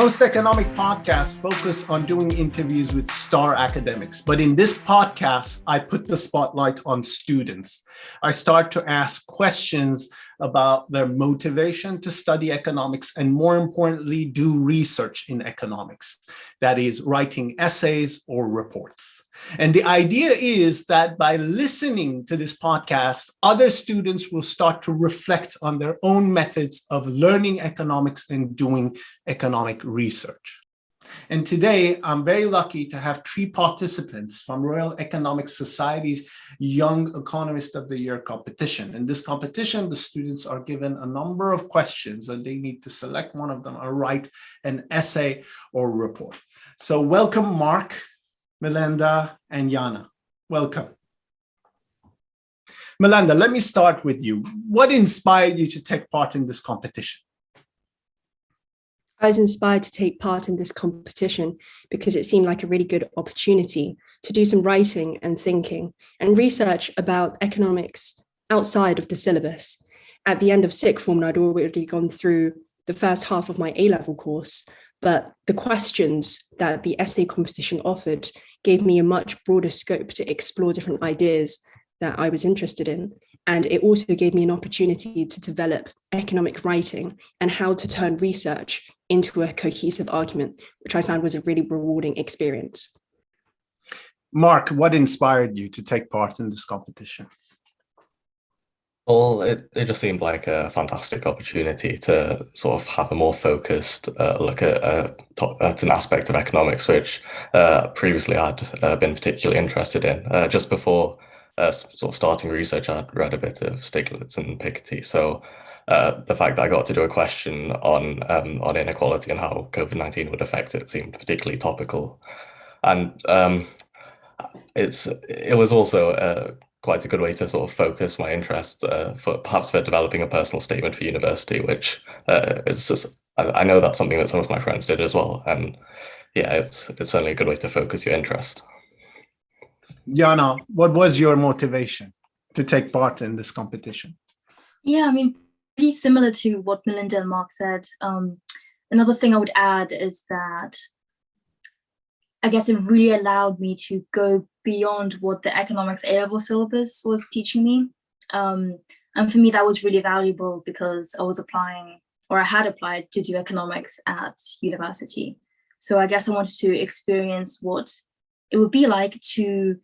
Most economic podcasts focus on doing interviews with star academics, but in this podcast, I put the spotlight on students. I start to ask questions about their motivation to study economics and, more importantly, do research in economics. That is, writing essays or reports. And the idea is that by listening to this podcast, other students will start to reflect on their own methods of learning economics and doing economic research. And today, I'm very lucky to have 3 participants from Royal Economic Society's Young Economist of the Year competition. In this competition, the students are given a number of questions and they need to select one of them and write an essay or report. So welcome, Mark, Melinda, and Jana. Welcome. Melinda, let me start with you. What inspired you to take part in this competition? I was inspired to take part in this competition because it seemed like a really good opportunity to do some writing and thinking and research about economics outside of the syllabus. At the end of sixth form, I'd already gone through the first half of my A-level course, but the questions that the essay competition offered gave me a much broader scope to explore different ideas that I was interested in. And it also gave me an opportunity to develop economic writing and how to turn research into a cohesive argument, which I found was a really rewarding experience. Mark, what inspired you to take part in this competition? Well, it just seemed like a fantastic opportunity to sort of have a more focused look at an aspect of economics, which previously I'd been particularly interested in. Just before sort of starting research, I'd read a bit of Stiglitz and Piketty. So the fact that I got to do a question on inequality and how COVID-19 would affect it seemed particularly topical. And it was also quite a good way to sort of focus my interest perhaps for developing a personal statement for university, which is just, I know that's something that some of my friends did as well. And yeah, it's certainly a good way to focus your interest. Jana, what was your motivation to take part in this competition? Yeah, I mean, pretty similar to what Melinda and Mark said. Another thing I would add is that I guess it really allowed me to go beyond what the economics A-level syllabus was teaching me. And for me, that was really valuable because I was applying, or I had applied to do economics at university. So I guess I wanted to experience what it would be like to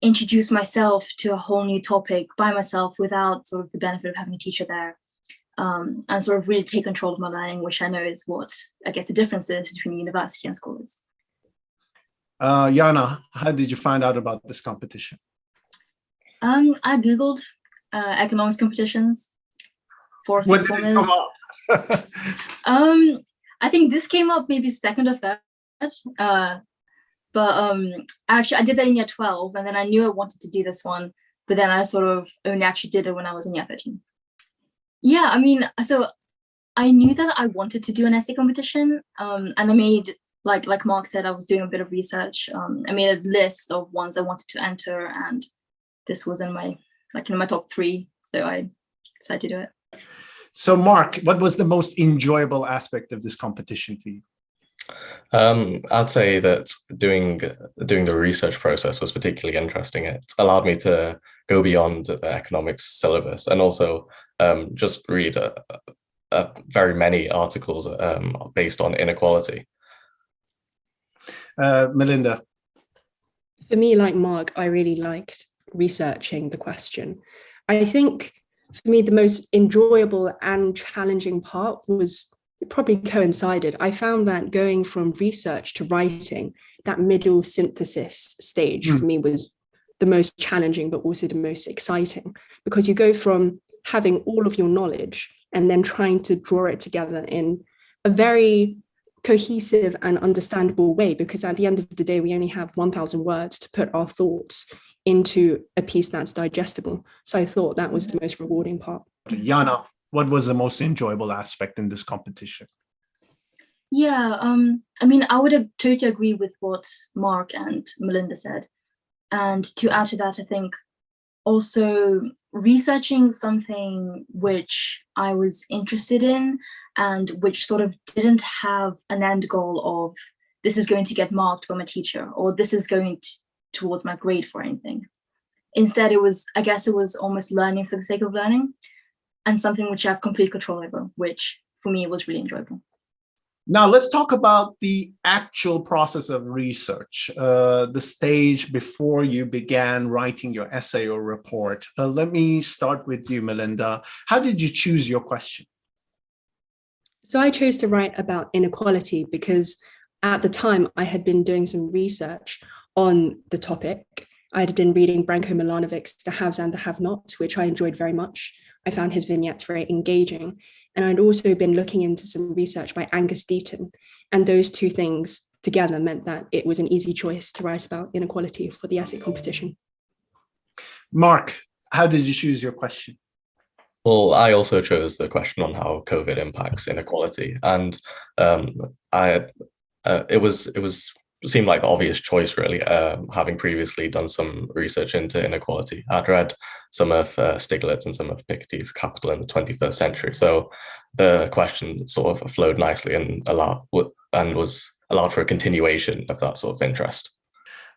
introduce myself to a whole new topic by myself without sort of the benefit of having a teacher there, and sort of really take control of my learning, which I know is what I guess the difference is between university and schools. Jana, how did you find out about this competition? I Googled economics competitions for sixth formers. I think this came up maybe second or third. But actually, I did that in year 12, and then I knew I wanted to do this one, but then I sort of only actually did it when I was in year 13. Yeah, I mean, so I knew that I wanted to do an essay competition, and I made, like Mark said, I was doing a bit of research. I made a list of ones I wanted to enter, and this was in my top 3, so I decided to do it. So, Mark, what was the most enjoyable aspect of this competition for you? I'd say that doing the research process was particularly interesting. It allowed me to go beyond the economics syllabus and also just read very many articles based on inequality. Melinda? For me, like Mark, I really liked researching the question. I think for me, the most enjoyable and challenging part was it probably coincided. I found that going from research to writing, that middle synthesis stage for me was the most challenging, but also the most exciting, because you go from having all of your knowledge and then trying to draw it together in a very cohesive and understandable way, because at the end of the day, we only have 1,000 words to put our thoughts into a piece that's digestible. So I thought that was the most rewarding part. Jana, what was the most enjoyable aspect in this competition? Yeah, I mean, I would totally agree with what Mark and Melinda said. And to add to that, I think also researching something which I was interested in and which sort of didn't have an end goal of this is going to get marked by my teacher or this is going towards my grade for anything. Instead, it was almost learning for the sake of learning, and something which I have complete control over, which for me was really enjoyable. Now let's talk about the actual process of research, the stage before you began writing your essay or report. Let me start with you, Melinda. How did you choose your question? So I chose to write about inequality because at the time I had been doing some research on the topic. I had been reading Branko Milanovic's The Haves and the Have-Nots, which I enjoyed very much. I found his vignettes very engaging. And I'd also been looking into some research by Angus Deaton. And those two things together meant that it was an easy choice to write about inequality for the essay competition. Mark, how did you choose your question? Well, I also chose the question on how COVID impacts inequality. And it seemed like the obvious choice, really, having previously done some research into inequality. I'd read some of Stiglitz and some of Piketty's Capital in the 21st Century. So the question sort of flowed nicely and was allowed for a continuation of that sort of interest.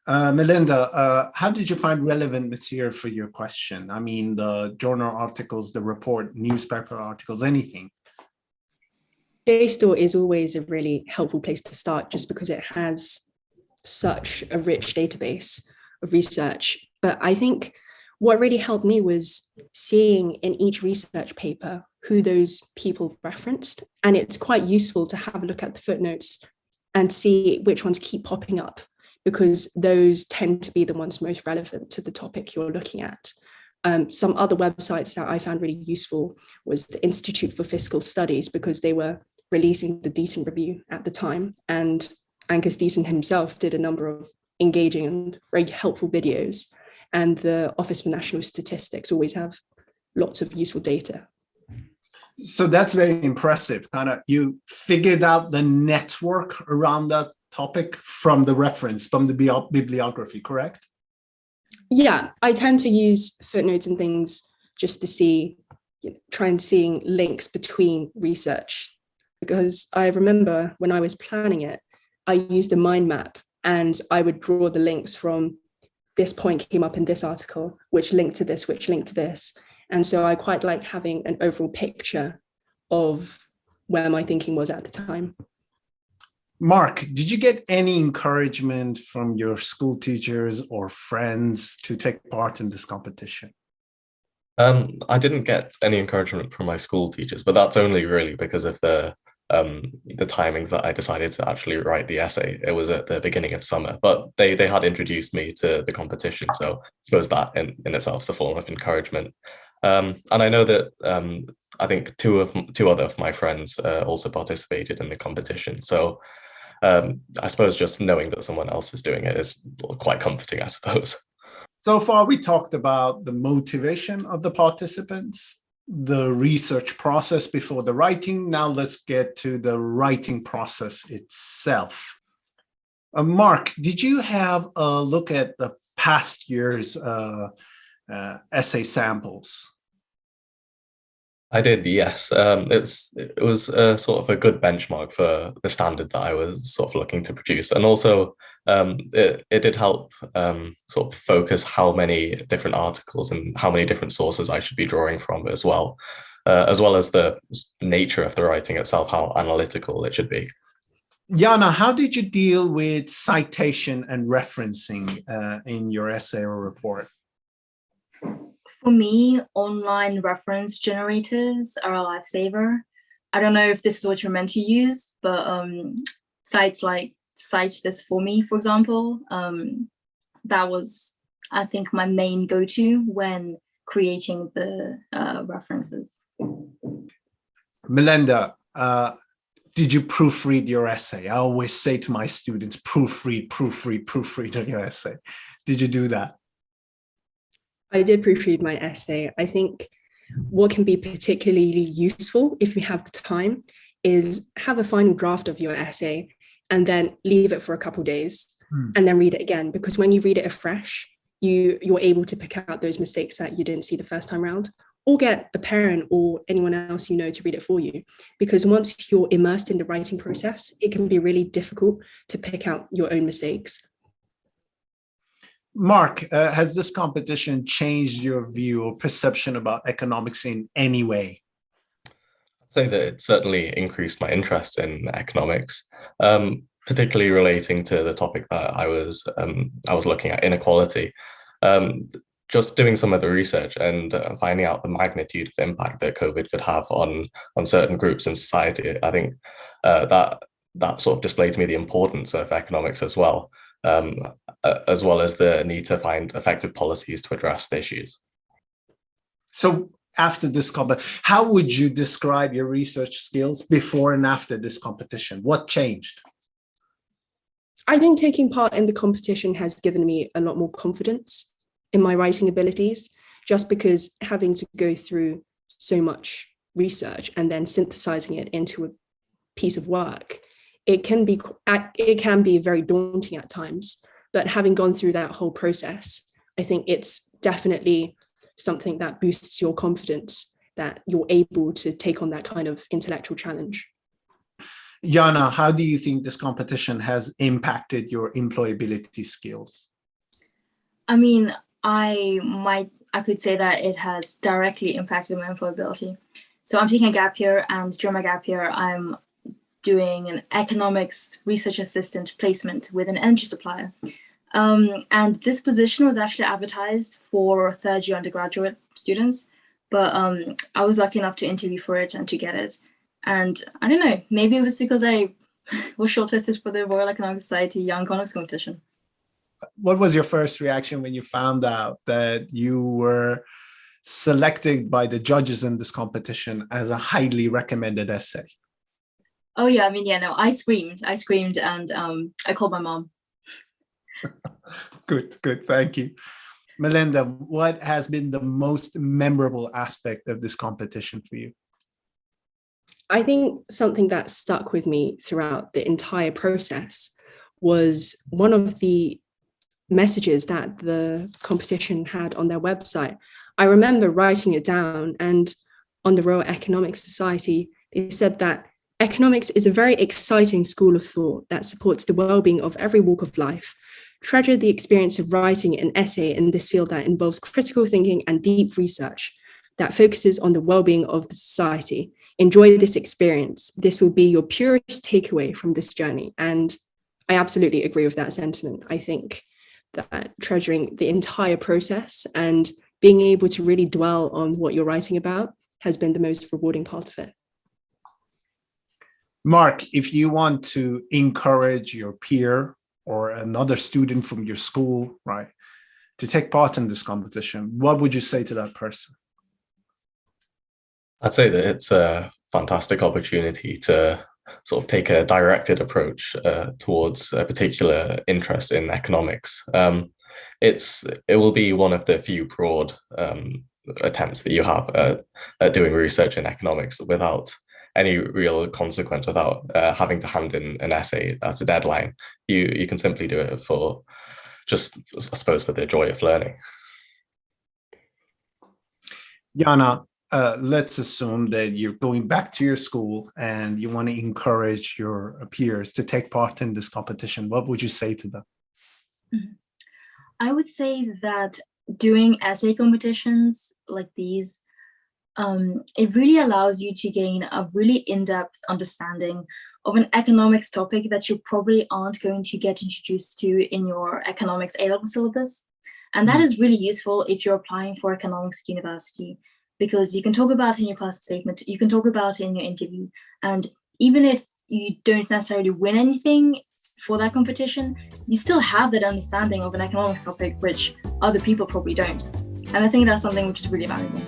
Melinda, how did you find relevant material for your question? I mean, the journal articles, the report, newspaper articles, anything. JSTOR is always a really helpful place to start just because it has such a rich database of research. But I think what really helped me was seeing in each research paper who those people referenced. And it's quite useful to have a look at the footnotes and see which ones keep popping up, because those tend to be the ones most relevant to the topic you're looking at. Some other websites that I found really useful was the Institute for Fiscal Studies, because they were releasing the Deaton Review at the time. And Angus Deaton himself did a number of engaging and very helpful videos. And the Office for National Statistics always have lots of useful data. So that's very impressive. You figured out the network around that topic from the reference, from the bibliography, correct? Yeah, I tend to use footnotes and things just to see, try and seeing links between research, because I remember when I was planning it, I used a mind map and I would draw the links from this point came up in this article, which linked to this, which linked to this. And so I quite like having an overall picture of where my thinking was at the time. Mark, did you get any encouragement from your school teachers or friends to take part in this competition? I didn't get any encouragement from my school teachers, but that's only really because of the timings that I decided to actually write the essay. It was at the beginning of summer, but they had introduced me to the competition. So I suppose that in itself is a form of encouragement. And I know that I think two other of my friends also participated in the competition. So I suppose just knowing that someone else is doing it is quite comforting, I suppose. So far, we talked about the motivation of the participants, the research process before the writing. Now let's get to the writing process itself. Mark, did you have a look at the past year's essay samples? I did, yes. It was sort of a good benchmark for the standard that I was sort of looking to produce, and also it did help sort of focus how many different articles and how many different sources I should be drawing from as well as the nature of the writing itself, how analytical it should be. Jana, how did you deal with citation and referencing in your essay or report? For me, online reference generators are a lifesaver. I don't know if this is what you're meant to use, but sites like Cite This For Me, for example, that was, I think, my main go-to when creating the references. Melinda, did you proofread your essay? I always say to my students, proofread on your essay. Did you do that? I did proofread my essay. I think what can be particularly useful if you have the time is have a final draft of your essay and then leave it for a couple of days and then read it again. Because when you read it afresh, you're able to pick out those mistakes that you didn't see the first time around, or get a parent or anyone else you know to read it for you. Because once you're immersed in the writing process, it can be really difficult to pick out your own mistakes. Mark, has this competition changed your view or perception about economics in any way? I'd say that it certainly increased my interest in economics, particularly relating to the topic that I was looking at, inequality. Just doing some of the research and finding out the magnitude of impact that COVID could have on certain groups in society, I think that sort of displayed to me the importance of economics as well as the need to find effective policies to address the issues. So after this competition, how would you describe your research skills before and after this competition? What changed? I think taking part in the competition has given me a lot more confidence in my writing abilities, just because having to go through so much research and then synthesizing it into a piece of work, it can be very daunting at times. But having gone through that whole process, I think it's definitely something that boosts your confidence, that you're able to take on that kind of intellectual challenge. Yana, how do you think this competition has impacted your employability skills? I mean, I could say that it has directly impacted my employability. So I'm taking a gap year, and during my gap year, I'm doing an economics research assistant placement with an energy supplier. And this position was actually advertised for third-year undergraduate students, but I was lucky enough to interview for it and to get it. And I don't know, maybe it was because I was shortlisted for the Royal Economic Society Young Economist competition. What was your first reaction when you found out that you were selected by the judges in this competition as a highly recommended essay? Oh yeah, I mean, yeah, no, I screamed and I called my mom. Good, thank you. Melinda, what has been the most memorable aspect of this competition for you? I think something that stuck with me throughout the entire process was one of the messages that the competition had on their website. I remember writing it down, and on the Royal Economic Society, they said that economics is a very exciting school of thought that supports the well-being of every walk of life. Treasure the experience of writing an essay in this field that involves critical thinking and deep research that focuses on the well-being of the society. Enjoy this experience. This will be your purest takeaway from this journey. And I absolutely agree with that sentiment. I think that treasuring the entire process and being able to really dwell on what you're writing about has been the most rewarding part of it. Mark, if you want to encourage your peer or another student from your school, right, to take part in this competition, what would you say to that person? I'd say that it's a fantastic opportunity to sort of take a directed approach towards a particular interest in economics. It will be one of the few broad attempts that you have at doing research in economics without any real consequence, without having to hand in an essay at a deadline. You can simply do it for just, I suppose, for the joy of learning. Yana, let's assume that you're going back to your school and you want to encourage your peers to take part in this competition. What would you say to them? I would say that doing essay competitions like these, it really allows you to gain a really in-depth understanding of an economics topic that you probably aren't going to get introduced to in your economics A-level syllabus. And that is really useful if you're applying for economics at university, because you can talk about it in your class statement, you can talk about it in your interview, and even if you don't necessarily win anything for that competition, you still have that understanding of an economics topic, which other people probably don't. And I think that's something which is really valuable.